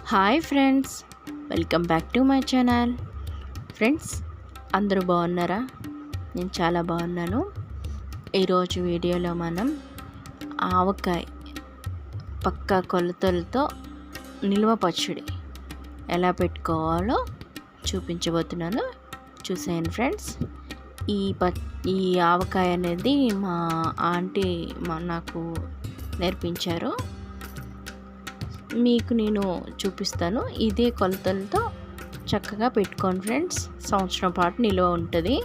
Hi friends, welcome back to my channel. Friends, అందరూ బాగున్నారా? నేను చాలా బాగున్నాను. ఈరోజు వీడియోలో మనం ఆవకాయ పక్కా కొలతలతో నిల్వ పచ్చడి ఎలా పెట్టుకోవాలో చూపించబోతున్నాను. చూసేయండి ఫ్రెండ్స్. ఈ ఆవకాయ అనేది మా ఆంటీ నాకు నేర్పించారు. మీకు నేను చూపిస్తాను. ఇదే కొలతలతో చక్కగా పెట్టుకోండి ఫ్రెండ్స్. సంవత్సరం పాటు నిల్వ ఉంటుంది.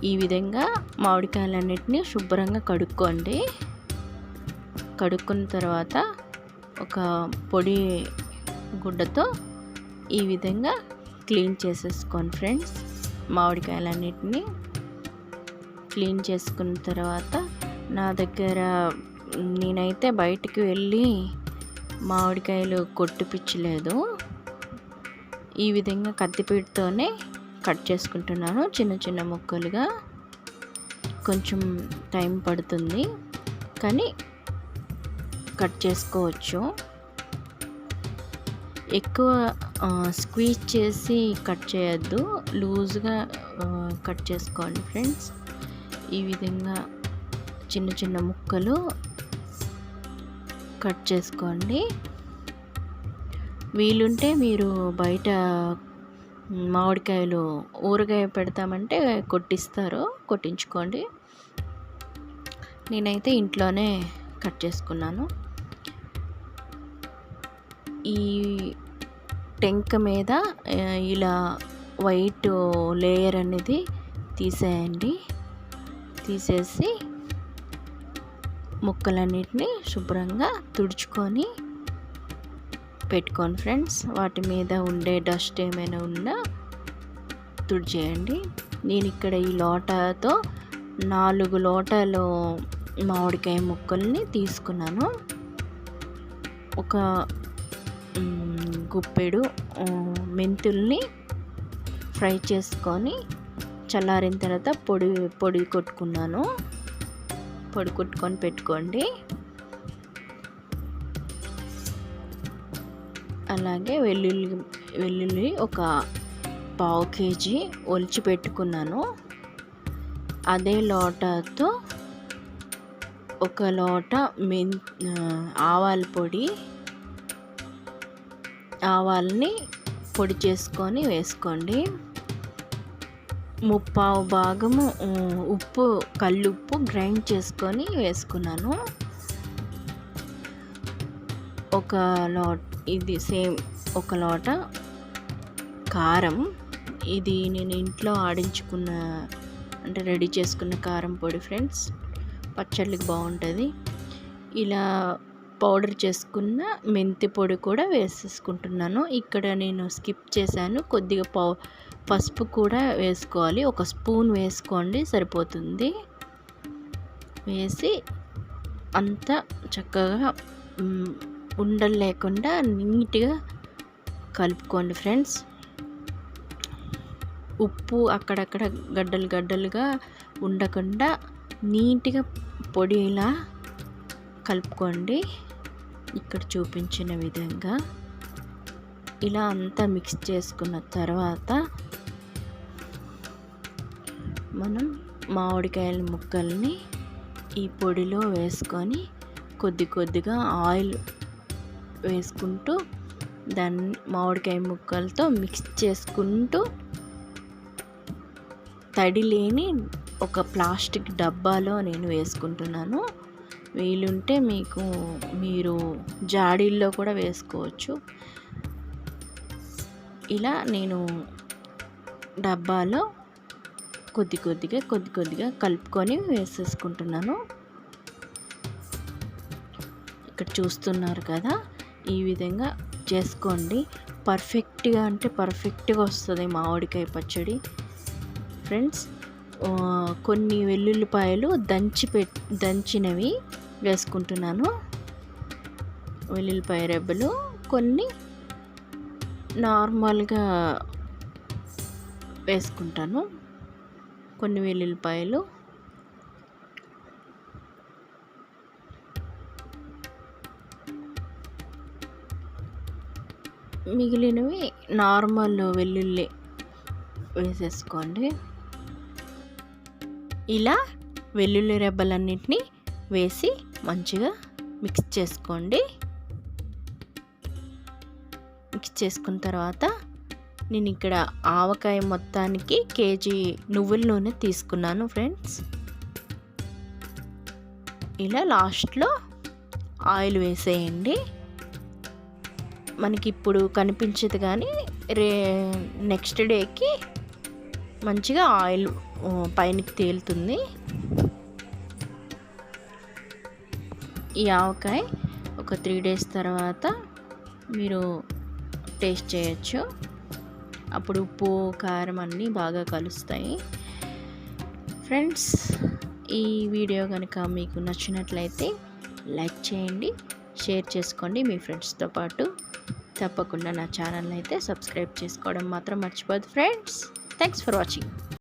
ఈ విధంగా మామిడికాయలన్నిటిని శుభ్రంగా కడుక్కోండి. కడుక్కున్న తర్వాత ఒక పొడి గుడ్డతో ఈ విధంగా క్లీన్ చేసేసుకోండి ఫ్రెండ్స్. మామిడికాయలన్నిటిని క్లీన్ చేసుకున్న తర్వాత నా దగ్గర నేనైతే బయటికి వెళ్ళి మామిడికాయలు కొట్టిపించలేదు. ఈ విధంగా కత్తిపీటతోనే కట్ చేసుకుంటున్నాను చిన్న చిన్న ముక్కలుగా. కొంచెం టైం పడుతుంది కానీ కట్ చేసుకోవచ్చు. ఎక్కువ స్క్వీజ్ చేసి కట్ చేయొద్దు, లూజ్గా కట్ చేసుకోండి ఫ్రెండ్స్. ఈ విధంగా చిన్న చిన్న ముక్కలు కట్ చేసుకోండి. వీలుంటే మీరు బయట మామిడికాయలు ఊరగాయ పెడతామంటే కొట్టించుకోండి. నేనైతే ఇంట్లోనే కట్ చేసుకున్నాను. ఈ టెంక మీద ఇలా వైట్ లేయర్ అనేది తీసేయండి. తీసేసి ముక్కలన్నిటిని శుభ్రంగా తుడుచుకొని పెట్టుకోండి ఫ్రెండ్స్. వాటి మీద ఉండే డస్ట్ ఏమైనా ఉన్నా తుడిచేయండి. నేను ఇక్కడ ఈ లోటాతో 4 లోటాలు మామిడికాయ ముక్కల్ని తీసుకున్నాను. ఒక గుప్పెడు మెంతుల్ని ఫ్రై చేసుకొని చల్లారిన తర్వాత పొడి కొట్టుకొని పెట్టుకోండి. అలాగే వెల్లుల్లి ఒక 1/2 కేజీ ఒలిచి పెట్టుకున్నాను. అదే లోటాతో ఒక లోట ఆవాల పొడి, ఆవాల్ని పొడి చేసుకొని వేసుకోండి. 3/4 భాగము కల్లుప్పు గ్రైండ్ చేసుకొని వేసుకున్నాను. ఒక లోట కారం, ఇది నేను ఇంట్లో రెడీ చేసుకున్న కారం పొడి ఫ్రెండ్స్. పచ్చళ్ళకి బాగుంటుంది. ఇలా పౌడర్ చేసుకున్న మెంతి పొడి కూడా వేసేసుకుంటున్నాను. ఇక్కడ నేను స్కిప్ చేశాను. కొద్దిగా పసుపు కూడా వేసుకోవాలి. 1 స్పూన్ వేసుకోండి, సరిపోతుంది. వేసి అంతా చక్కగా ఉండలు లేకుండా నీట్గా కలుపుకోండి ఫ్రెండ్స్. ఉప్పు అక్కడక్కడ గడ్డలుగా ఉండకుండా నీట్గా పొడిలా కలుపుకోండి. ఇక్కడ చూపించిన విధంగా ఇలా అంతా మిక్స్ చేసుకున్న తర్వాత మనం మామిడికాయల ముక్కల్ని ఈ పొడిలో వేసుకొని కొద్దిగా ఆయిల్ వేసుకుంటూ దాన్ని మామిడికాయ ముక్కలతో మిక్స్ చేసుకుంటూ తడి లేని ఒక ప్లాస్టిక్ డబ్బాలో నేను వేసుకుంటున్నాను. వీలుంటే మీరు జాడీల్లో కూడా వేసుకోవచ్చు. ఇలా నేను డబ్బాలో కొద్దిగా కలుపుకొని వేసేసుకుంటున్నాను. ఇక్కడ చూస్తున్నారు కదా, ఈ విధంగా చేసుకోండి. పర్ఫెక్ట్గా వస్తుంది మామిడికాయ పచ్చడి ఫ్రెండ్స్. కొన్ని వెల్లుల్లిపాయలు దంచినవి వేసుకుంటున్నాను. వెల్లుల్లిపాయ రెబ్బలు కొన్ని నార్మల్గా వేసుకుంటాను. కొన్ని వెల్లుల్లిపాయలు మిగిలినవి నార్మల్ వెల్లుల్లి వేసేసుకోండి. ఇలా వెల్లుల్లి రెబ్బలన్నింటినీ వేసి మంచిగా మిక్స్ చేసుకోండి. మిక్స్ చేసుకున్న తర్వాత నేను ఇక్కడ ఆవకాయ మొత్తానికి కేజీ నువ్వుల నూనె తీసుకున్నాను ఫ్రెండ్స్. ఇలా లాస్ట్లో ఆయిల్ వేసేయండి. మనకి ఇప్పుడు కనిపించదు కానీ నెక్స్ట్ డేకి మంచిగా ఆయిల్ పైనకి తేలుతుంది. ఈ ఆవకాయ ఒక 3 days తర్వాత మీరు టేస్ట్ చేయొచ్చు. అప్పుడు ఉప్పు కారం అన్నీ బాగా కలుస్తాయి. ఫ్రెండ్స్, ఈ వీడియో కనుక మీకు నచ్చినట్లయితే లైక్ చేయండి, షేర్ చేసుకోండి మీ ఫ్రెండ్స్తో పాటు. తప్పకుండా నా ఛానల్ అయితే సబ్స్క్రైబ్ చేసుకోవడం మాత్రం మర్చిపోద్దు ఫ్రెండ్స్. Thanks for watching.